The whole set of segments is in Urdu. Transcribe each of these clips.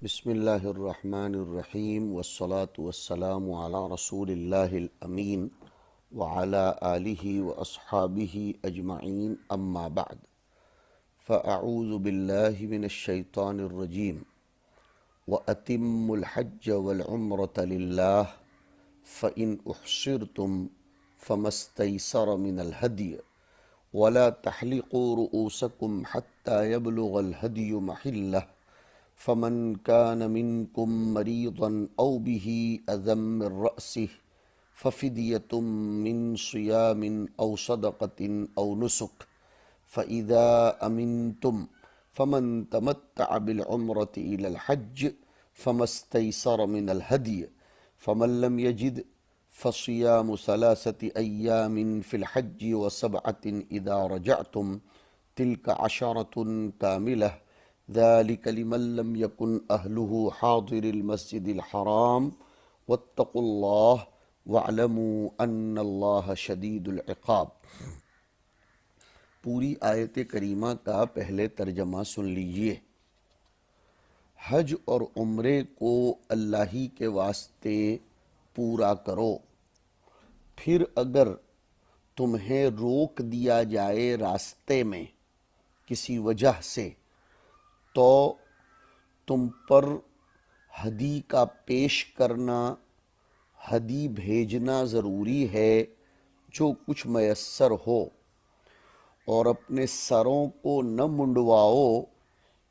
بسم اللہ الرحمن الرحیم والصلاة والسلام علی رسول اللہ الامین وعلی آلہ واصحابہ اجمعین اما بعد فاعوذ باللہ من الشیطان الرجیم واتموا الحج والعمرة للہ فإن احصرتم فما استيسر من الهدي ولا تحلقوا رؤوسكم حتى يبلغ الهدي محله فمن كان منكم مريضا أو به أذى من رأسه ففدية من صيام أو صدقة أو نسك فإذا أمنتم فمن تمتع بالعمرة إلى الحج فما استيسر من الهدي فمن لم يجد فصيام 3 أيام في الحج و7 إذا رجعتم تلك 10 كاملة ذلك لمن لم يكن أهله حاضر المسجد الحرام واتقوا الله واعلموا أن الله شديد العقاب۔ پوری آیت کریمہ کا پہلے ترجمہ سن لیجئے۔ حج اور عمرے کو اللہ ہی کے واسطے پورا کرو، پھر اگر تمہیں روک دیا جائے راستے میں کسی وجہ سے تو تم پر ہدی کا پیش کرنا، ہدی بھیجنا ضروری ہے جو کچھ میسر ہو، اور اپنے سروں کو نہ منڈواؤ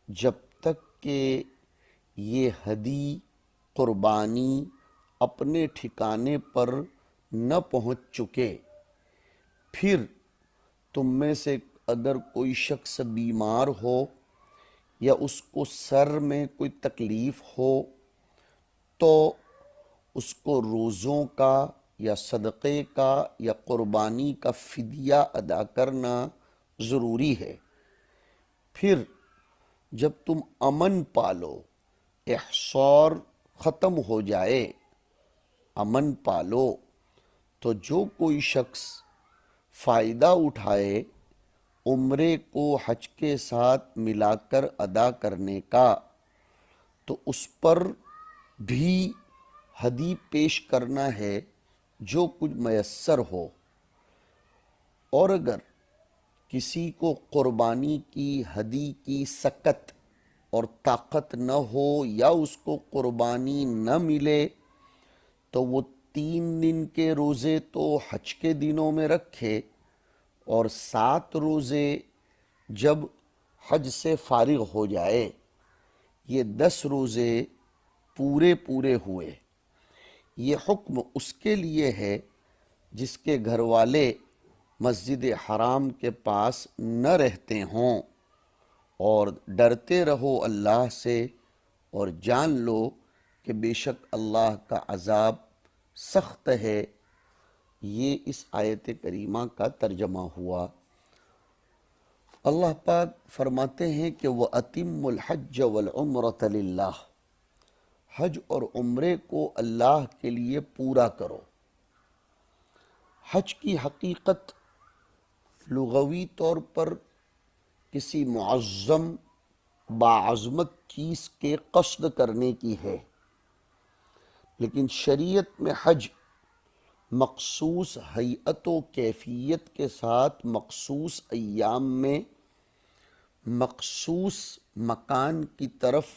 جب تک کہ یہ ہدی قربانی اپنے ٹھکانے پر نہ پہنچ چکے۔ پھر تم میں سے اگر کوئی شخص بیمار ہو یا اس کو سر میں کوئی تکلیف ہو تو اس کو روزوں کا یا صدقے کا یا قربانی کا فدیہ ادا کرنا ضروری ہے۔ پھر جب تم امن پالو، احصار ختم ہو جائے، امن پالو، تو جو کوئی شخص فائدہ اٹھائے عمرے کو حج کے ساتھ ملا کر ادا کرنے کا، تو اس پر بھی ہدی پیش کرنا ہے جو کچھ میسر ہو۔ اور اگر کسی کو قربانی کی ہدی کی سکت اور طاقت نہ ہو یا اس کو قربانی نہ ملے تو وہ 3 دن کے روزے تو حج کے دنوں میں رکھے، اور 7 روزے جب حج سے فارغ ہو جائے۔ یہ 10 روزے پورے ہوئے۔ یہ حکم اس کے لیے ہے جس کے گھر والے مسجد حرام کے پاس نہ رہتے ہوں، اور ڈرتے رہو اللہ سے، اور جان لو کہ بے شک اللہ کا عذاب سخت ہے۔ یہ اس آیت کریمہ کا ترجمہ ہوا۔ اللہ پاک فرماتے ہیں کہ وَأَتِمُّ الْحَجَّ وَالْعُمْرَةَ لِلَّهِ، حج اور عمرے کو اللہ کے لیے پورا کرو۔ حج کی حقیقت لغوی طور پر کسی معظم باعظمت چیز کے قصد کرنے کی ہے، لیکن شریعت میں حج مخصوص ہیئت و کیفیت کے ساتھ مخصوص ایام میں مخصوص مکان کی طرف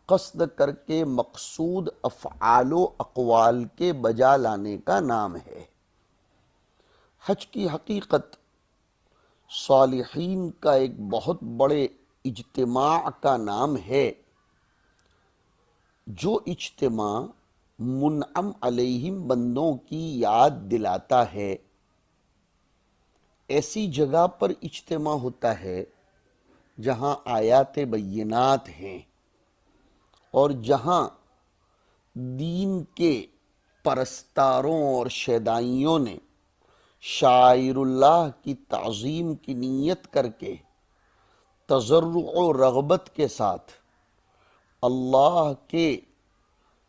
قصد کر کے مقصود افعال و اقوال کے بجا لانے کا نام ہے۔ حج کی حقیقت صالحین کا ایک بہت بڑے اجتماع کا نام ہے، جو اجتماع منعم علیہم بندوں کی یاد دلاتا ہے۔ ایسی جگہ پر اجتماع ہوتا ہے جہاں آیات بینات ہیں، اور جہاں دین کے پرستاروں اور شیدائیوں نے شاعر اللہ کی تعظیم کی نیت کر کے تضرع و رغبت کے ساتھ اللہ کے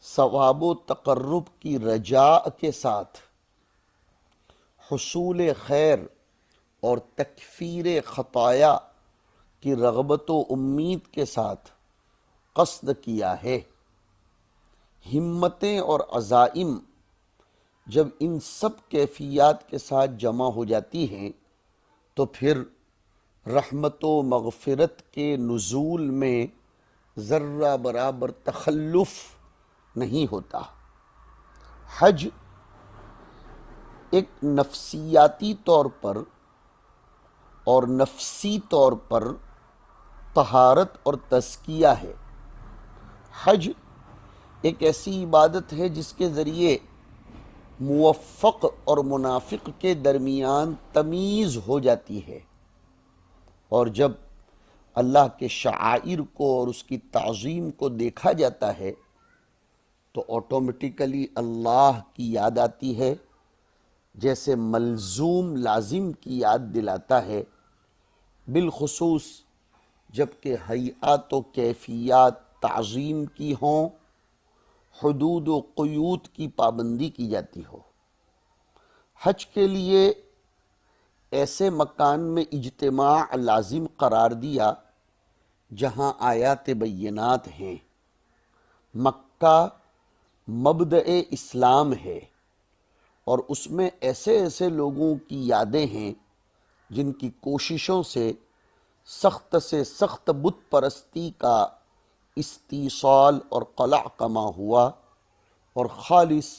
ثواب و تقرب کی رجاء کے ساتھ حصول خیر اور تکفیر خطایا کی رغبت و امید کے ساتھ قصد کیا ہے۔ ہمتیں اور عزائم جب ان سب کیفیات کے ساتھ جمع ہو جاتی ہیں تو پھر رحمت و مغفرت کے نزول میں ذرہ برابر تخلف نہیں ہوتا۔ حج ایک نفسیاتی طور پر اور نفسی طور پر طہارت اور تزکیہ ہے۔ حج ایک ایسی عبادت ہے جس کے ذریعے موفق اور منافق کے درمیان تمیز ہو جاتی ہے، اور جب اللہ کے شعائر کو اور اس کی تعظیم کو دیکھا جاتا ہے تو آٹومیٹیکلی اللہ کی یاد آتی ہے، جیسے ملزوم لازم کی یاد دلاتا ہے، بالخصوص جب کہ ہیئات و کیفیات تعظیم کی ہوں، حدود و قیود کی پابندی کی جاتی ہو۔ حج کے لیے ایسے مکان میں اجتماع لازم قرار دیا جہاں آیات بینات ہیں۔ مکہ مبدأ اسلام ہے، اور اس میں ایسے ایسے لوگوں کی یادیں ہیں جن کی کوششوں سے سخت بت پرستی کا استیصال اور قلع کما ہوا، اور خالص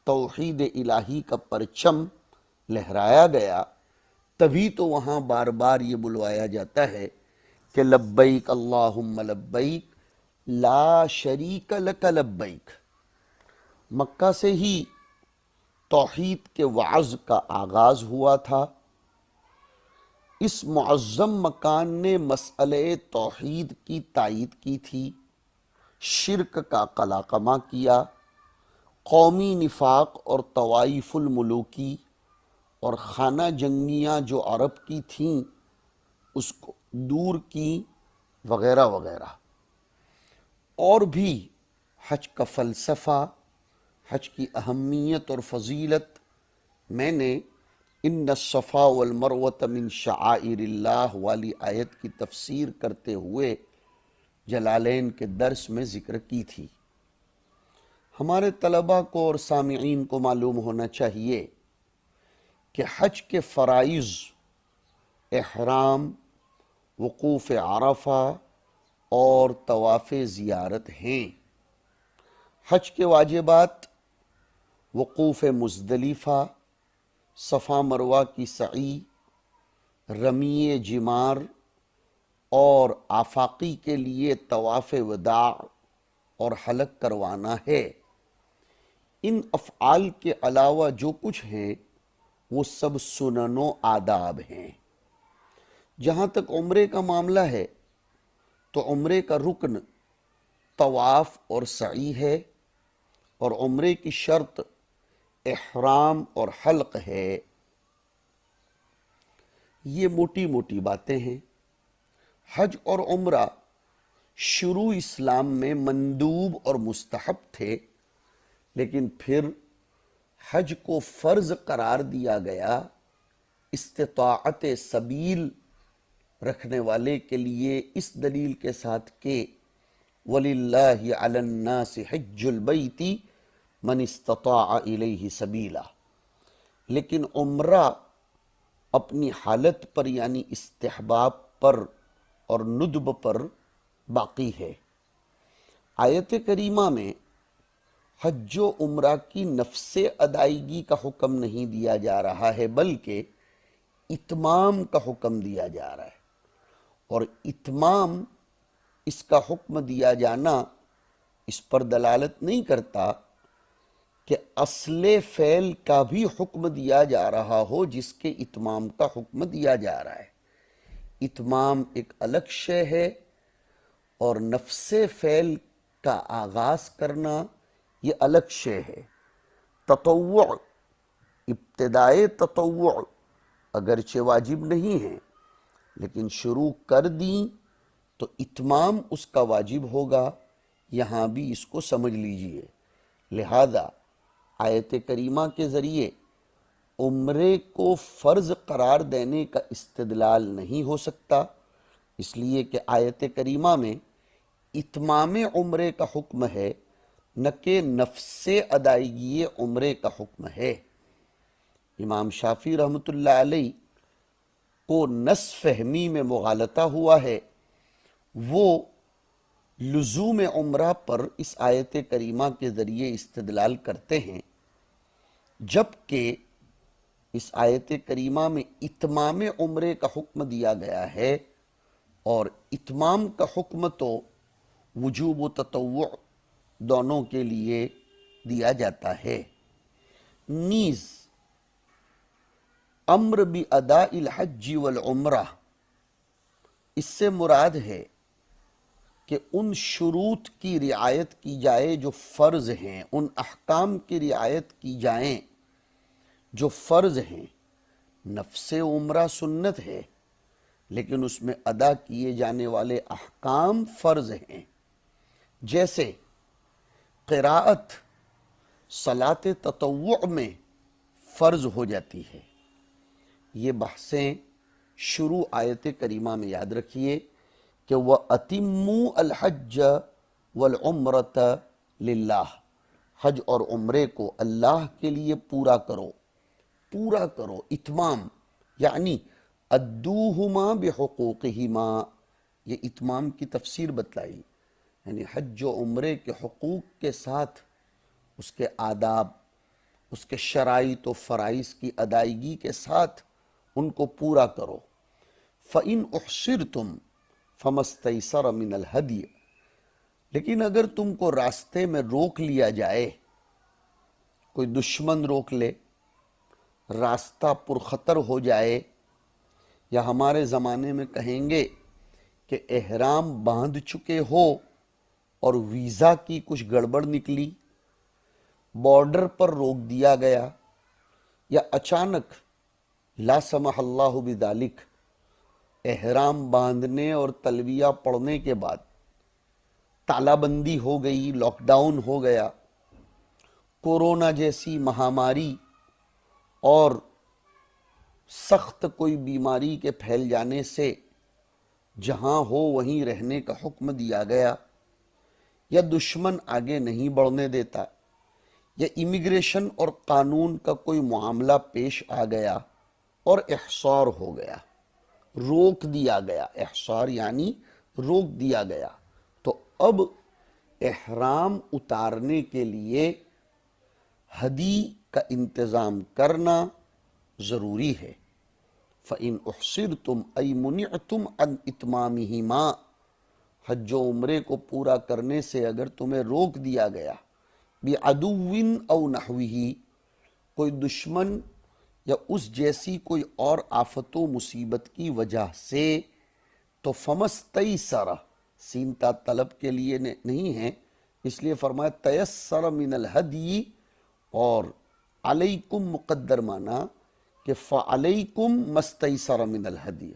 توحید الہی کا پرچم لہرایا گیا۔ تبھی تو وہاں بار بار یہ بلوایا جاتا ہے کہ لبیک اللہم لبیک لا شریک لک لبیک۔ مکہ سے ہی توحید کے وعظ کا آغاز ہوا تھا۔ اس معظم مکان نے مسئلہ توحید کی تائید کی تھی، شرک کا قلاقمہ کیا، قومی نفاق اور طوائف الملوکی اور خانہ جنگیاں جو عرب کی تھیں اس کو دور کی، وغیرہ وغیرہ۔ اور بھی حج کا فلسفہ، حج کی اہمیت اور فضیلت میں نے ان الصفا والمروۃ من شعائر اللہ والی آیت کی تفسیر کرتے ہوئے جلالین کے درس میں ذکر کی تھی۔ ہمارے طلباء کو اور سامعین کو معلوم ہونا چاہیے کہ حج کے فرائض احرام، وقوف عرفہ اور طواف زیارت ہیں۔ حج کے واجبات وقوف مزدلفہ، صفا مروہ کی سعی، رمی جمار اور آفاقی کے لیے طواف وداع اور حلق کروانا ہے۔ ان افعال کے علاوہ جو کچھ ہیں وہ سب سنن و آداب ہیں۔ جہاں تک عمرے کا معاملہ ہے تو عمرے کا رکن طواف اور سعی ہے، اور عمرے کی شرط احرام اور حلق ہے۔ یہ موٹی موٹی باتیں ہیں۔ حج اور عمرہ شروع اسلام میں مندوب اور مستحب تھے، لیکن پھر حج کو فرض قرار دیا گیا استطاعت سبیل رکھنے والے کے لیے، اس دلیل کے ساتھ کہ وَلِلَّهِ عَلَى النَّاسِ حِجُّ الْبَيْتِ مَنِ اسْتَطَاعَ إِلَيْهِ سَبِيلًا۔ لیکن عمرہ اپنی حالت پر یعنی استحباب پر اور ندب پر باقی ہے۔ آیت کریمہ میں حج و عمرہ کی نفس ادائیگی کا حکم نہیں دیا جا رہا ہے، بلکہ اتمام کا حکم دیا جا رہا ہے، اور اتمام اس کا حکم دیا جانا اس پر دلالت نہیں کرتا کہ اصل فعل کا بھی حکم دیا جا رہا ہو جس کے اتمام کا حکم دیا جا رہا ہے۔ اتمام ایک الگ شے ہے، اور نفس فعل کا آغاز کرنا یہ الگ شے ہے۔ تطوع، ابتدائے تطوع اگرچہ واجب نہیں ہے، لیکن شروع کر دیں تو اتمام اس کا واجب ہوگا۔ یہاں بھی اس کو سمجھ لیجئے۔ لہذا آیت کریمہ کے ذریعے عمرے کو فرض قرار دینے کا استدلال نہیں ہو سکتا، اس لیے کہ آیت کریمہ میں اتمام عمرے کا حکم ہے، نہ کہ نفس ادائیگی عمرے کا حکم ہے۔ امام شافعی رحمۃ اللہ علیہ کو نصف فہمی میں مغالطہ ہوا ہے، وہ لزوم عمرہ پر اس آیت کریمہ کے ذریعے استدلال کرتے ہیں، جبکہ اس آیت کریمہ میں اتمام عمرے کا حکم دیا گیا ہے، اور اتمام کا حکم تو وجوب و تطوع دونوں کے لیے دیا جاتا ہے۔ نیز امر باداء الحج والعمرہ، اس سے مراد ہے کہ ان شروط کی رعایت کی جائے جو فرض ہیں، ان احکام کی رعایت کی جائیں جو فرض ہیں۔ نفس عمرہ سنت ہے، لیکن اس میں ادا کیے جانے والے احکام فرض ہیں، جیسے قراءت صلاۃ تطوع میں فرض ہو جاتی ہے۔ یہ بحثیں شروع آیت کریمہ میں یاد رکھیے کہ وَأَتِمُّوا الْحَجَّ وَالْعُمْرَةَ لِلَّهِ، حج اور عمرے کو اللہ کے لیے پورا کرو، پورا کرو، اتمام یعنی ادوہما بحقوقہما، یہ اتمام کی تفسیر بتلائی، یعنی حج و عمرے کے حقوق کے ساتھ اس کے آداب، اس کے شرائط و فرائض کی ادائیگی کے ساتھ ان کو پورا کرو۔ فَإِنْ أُحْصِرْتُمْ فَمَا اسْتَيْسَرَ مِنَ الْهَدْيِ، لیکن اگر تم کو راستے میں روک لیا جائے، کوئی دشمن روک لے، راستہ پرخطر ہو جائے، یا ہمارے زمانے میں کہیں گے کہ احرام باندھ چکے ہو اور ویزا کی کچھ گڑبڑ نکلی، بارڈر پر روک دیا گیا، یا اچانک لا سمح اللہ بذالک احرام باندھنے اور تلبیہ پڑھنے کے بعد تالا بندی ہو گئی، لاک ڈاؤن ہو گیا، کورونا جیسی مہاماری اور سخت کوئی بیماری کے پھیل جانے سے جہاں ہو وہیں رہنے کا حکم دیا گیا، یا دشمن آگے نہیں بڑھنے دیتا، یا امیگریشن اور قانون کا کوئی معاملہ پیش آ گیا اور احصار ہو گیا، روک دیا گیا، احصار یعنی روک دیا گیا، تو اب احرام اتارنے کے لیے ہدی کا انتظام کرنا ضروری ہے۔ فَإِنْ أُحْصِرْتُمْ أَيْ مُنِعْتُمْ عَنْ إِتْمَامِهِمَا، حج و عمرے کو پورا کرنے سے اگر تمہیں روک دیا گیا، بِعَدُوٍ أَوْ نَحْوِهِ، کوئی دشمن یا اس جیسی کوئی اور آفت و مصیبت کی وجہ سے، تو فَمَسْتَيْسَرَ، سین تا طلب کے لیے نہیں ہے، اس لیے فرمایا تَيَسَّرَ مِنَ الْهَدْيِ، اور علیکم مقدر مانا کہ فَعَلَيْكُمْ مَسْتَيْسَرَ مِنَ الْهَدْيِ،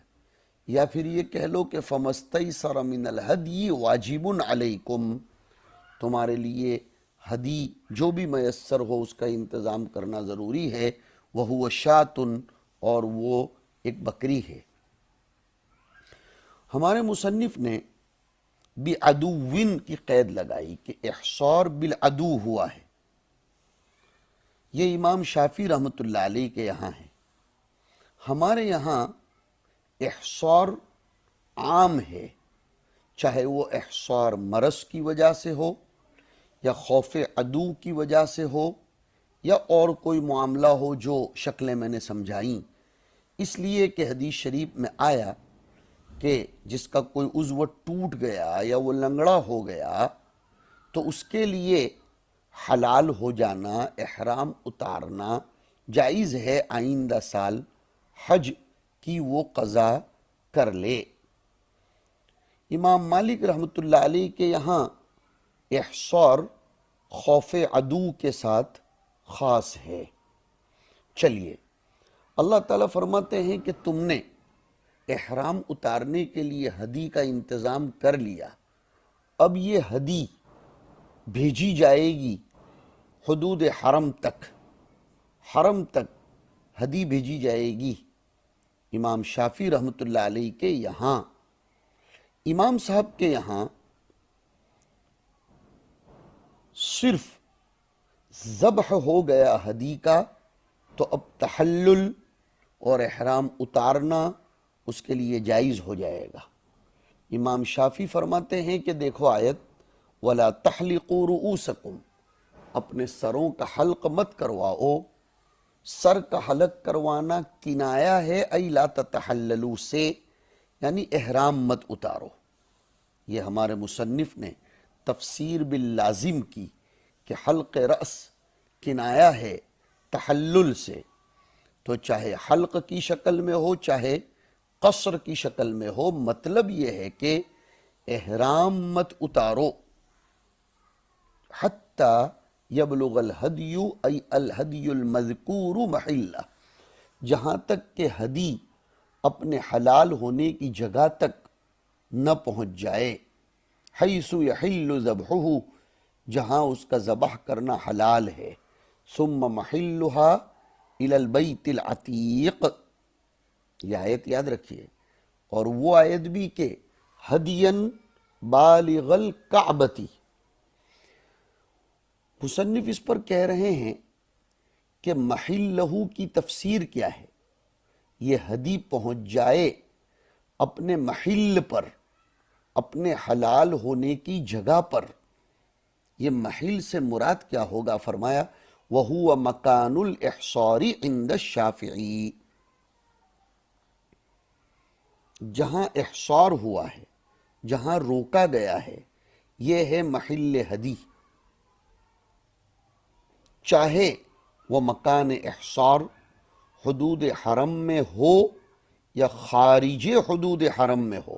یا پھر یہ کہہ لو کہ فَمَسْتَيْسَرَ مِنَ الْهَدْيِ وَاجِبٌ عَلَيْكُمْ، تمہارے لیے ہدی جو بھی میسر ہو اس کا انتظام کرنا ضروری ہے، وَهُوَ شَاتٌ، اور وہ ایک بکری ہے۔ ہمارے مصنف نے بِعَدُوٍ کی قید لگائی کہ احصار بالعدو ہوا ہے، یہ امام شافعی رحمۃ اللہ علیہ کے یہاں ہے۔ ہمارے یہاں احصار عام ہے، چاہے وہ احصار مرض کی وجہ سے ہو، یا خوف عدو کی وجہ سے ہو، یا اور کوئی معاملہ ہو جو شکلیں میں نے سمجھائیں، اس لیے کہ حدیث شریف میں آیا کہ جس کا کوئی عضو ٹوٹ گیا یا وہ لنگڑا ہو گیا تو اس کے لیے حلال ہو جانا، احرام اتارنا جائز ہے، آئندہ سال حج کی وہ قضا کر لے۔ امام مالک رحمۃ اللہ علیہ کے یہاں احصار خوف عدو کے ساتھ خاص ہے۔ چلیے، اللہ تعالیٰ فرماتے ہیں کہ تم نے احرام اتارنے کے لیے ہدی کا انتظام کر لیا، اب یہ ہدی بھیجی جائے گی حدود حرم تک، حرم تک ہدی بھیجی جائے گی۔ امام شافعی رحمۃ اللہ علیہ کے یہاں، امام صاحب کے یہاں صرف ذبح ہو گیا ہدی کا تو اب تحلل اور احرام اتارنا اس کے لیے جائز ہو جائے گا۔ امام شافعی فرماتے ہیں کہ دیکھو آیت، وَلَا تَحْلِقُوا رُؤُوسَكُمْ، اپنے سروں کا حلق مت کرواؤ۔ سر کا حلق کروانا کنایا ہے ای لا تتحللوا سے، یعنی احرام مت اتارو۔ یہ ہمارے مصنف نے تفسیر باللازم کی کہ حلق رأس کنایا ہے تحلل سے، تو چاہے حلق کی شکل میں ہو چاہے قصر کی شکل میں ہو، مطلب یہ ہے کہ احرام مت اتارو حتی یبلغ الہدی ای الہدی المذکور محلہ، جہاں تک کہ ہدی اپنے حلال ہونے کی جگہ تک نہ پہنچ جائے، حیث یحل ذبحہ، جہاں اس کا ذبح کرنا حلال ہے، ثم محلہا الی البیت العتیق، یہ آیت یاد رکھیے، اور وہ آیت بھی کہ ہدین بالغ الکعبتی۔ مصنف اس پر کہہ رہے ہیں کہ محلہ کی تفسیر کیا ہے؟ یہ ہدی پہنچ جائے اپنے محل پر، اپنے حلال ہونے کی جگہ پر۔ یہ محل سے مراد کیا ہوگا؟ فرمایا وَهُوَ مَكَانُ الْإِحْصَارِ عِنْدَ الشَّافِعِي، جہاں احصار ہوا ہے، جہاں روکا گیا ہے، یہ ہے محل ہدی۔ چاہے وہ مکان احصار حدود حرم میں ہو یا خارج حدود حرم میں ہو،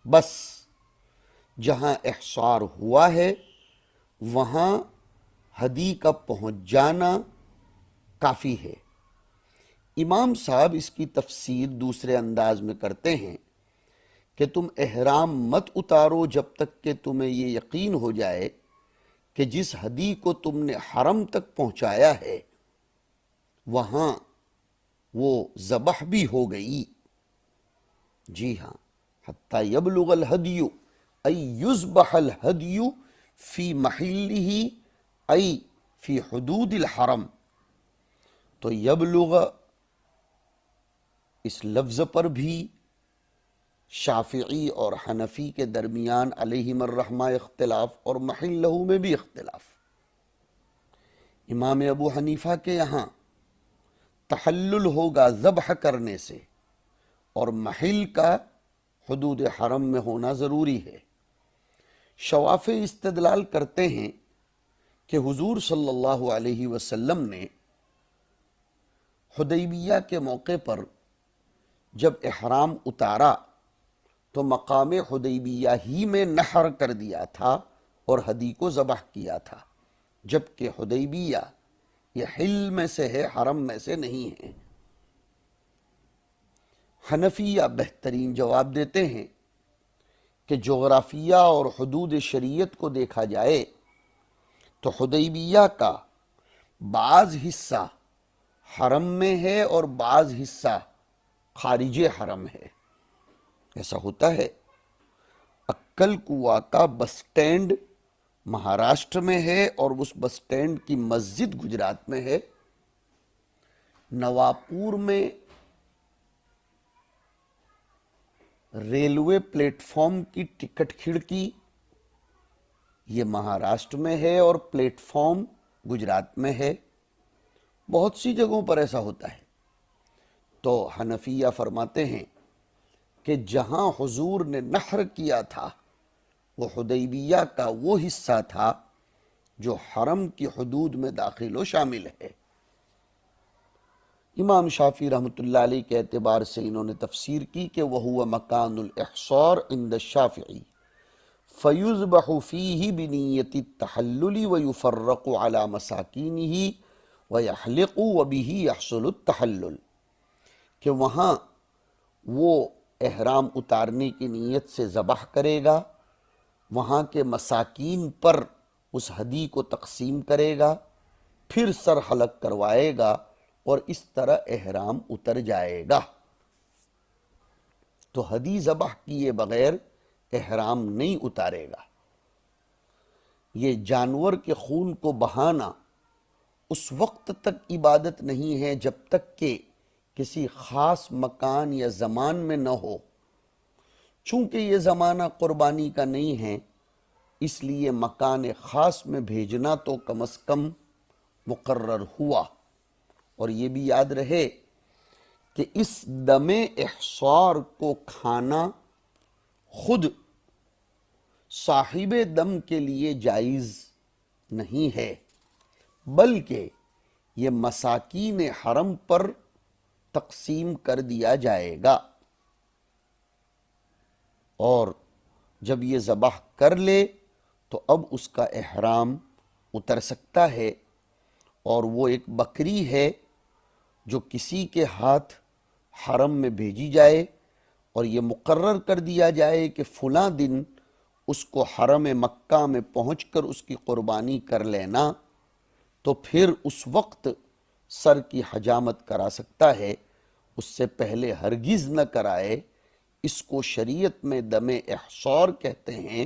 بس جہاں احصار ہوا ہے وہاں ہدی کا پہنچ جانا کافی ہے۔ امام صاحب اس کی تفسیر دوسرے انداز میں کرتے ہیں کہ تم احرام مت اتارو جب تک کہ تمہیں یہ یقین ہو جائے کہ جس ہدی کو تم نے حرم تک پہنچایا ہے وہاں وہ ذبح بھی ہو گئی۔ جی ہاں، حتی یبلغ الہدی ای یذبح الہدی فی محلہ ای فی حدود الحرم۔ تو یبلغ اس لفظ پر بھی شافعی اور حنفی کے درمیان علیہم الرحمہ اختلاف، اور محلہ میں بھی اختلاف۔ امام ابو حنیفہ کے یہاں تحلل ہوگا ذبح کرنے سے، اور محل کا حدود حرم میں ہونا ضروری ہے۔ شوافع استدلال کرتے ہیں کہ حضور صلی اللہ علیہ وسلم نے حدیبیہ کے موقع پر جب احرام اتارا تو مقام حدیبیہ ہی میں نحر کر دیا تھا اور ہدی کو ذبح کیا تھا، جبکہ حدیبیہ یہ حل میں سے ہے، حرم میں سے نہیں ہے۔ حنفیہ بہترین جواب دیتے ہیں کہ جغرافیہ اور حدود شریعت کو دیکھا جائے تو حدیبیہ کا بعض حصہ حرم میں ہے اور بعض حصہ خارج حرم ہے۔ ایسا ہوتا ہے، اکل کوا کا بس سٹینڈ مہاراشٹر میں ہے اور اس بس سٹینڈ کی مسجد گجرات میں ہے۔ نواپور میں ریلوے پلیٹ فارم کی ٹکٹ کھڑکی یہ مہاراشٹر میں ہے اور پلیٹ فارم گجرات میں ہے۔ بہت سی جگہوں پر ایسا ہوتا ہے۔ تو حنفیہ فرماتے ہیں کہ جہاں حضور نے نحر کیا تھا وہ حدیبیہ کا وہ حصہ تھا جو حرم کی حدود میں داخل و شامل ہے۔ امام شافعی رحمۃ اللہ علیہ کے اعتبار سے انہوں نے تفسیر کی کہ وَهُوَ مَكَانُ الْإِحْصَارِ عِنْدَ الشَّافِعِي فَيُذْبَحُ فِيهِ بِنِيَّةِ التَّحَلُّلِ وَيُفَرَّقُ عَلَى مَسَاكِينِهِ وَيَحْلِقُ وَبِهِ يَحْصُلُ التَّحَلُّلُ، کہ وہاں وہ احرام اتارنے کی نیت سے ذبح کرے گا، وہاں کے مساکین پر اس ہدی کو تقسیم کرے گا، پھر سر حلق کروائے گا اور اس طرح احرام اتر جائے گا۔ تو ہدی ذبح کیے بغیر احرام نہیں اتارے گا۔ یہ جانور کے خون کو بہانا اس وقت تک عبادت نہیں ہے جب تک کہ کسی خاص مکان یا زمان میں نہ ہو۔ چونکہ یہ زمانہ قربانی کا نہیں ہے، اس لیے مکان خاص میں بھیجنا تو کم از کم مقرر ہوا۔ اور یہ بھی یاد رہے کہ اس دم احصار کو کھانا خود صاحب دم کے لیے جائز نہیں ہے، بلکہ یہ مساکین حرم پر تقسیم کر دیا جائے گا۔ اور جب یہ ذبح کر لے تو اب اس کا احرام اتر سکتا ہے، اور وہ ایک بکری ہے جو کسی کے ہاتھ حرم میں بھیجی جائے اور یہ مقرر کر دیا جائے کہ فلاں دن اس کو حرم مکہ میں پہنچ کر اس کی قربانی کر لینا، تو پھر اس وقت سر کی حجامت کرا سکتا ہے، اس سے پہلے ہرگز نہ کرائے۔ اس کو شریعت میں دم احصار کہتے ہیں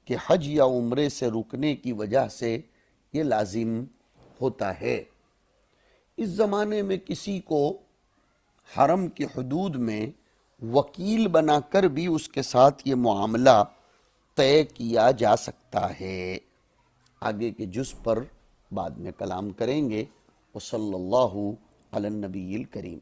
کہ حج یا عمرے سے رکنے کی وجہ سے یہ لازم ہوتا ہے۔ اس زمانے میں کسی کو حرم کی حدود میں وکیل بنا کر بھی اس کے ساتھ یہ معاملہ طے کیا جا سکتا ہے۔ آگے کے جز پر بعد میں کلام کریں گے۔ وصلی اللہ علی النبی الکریم۔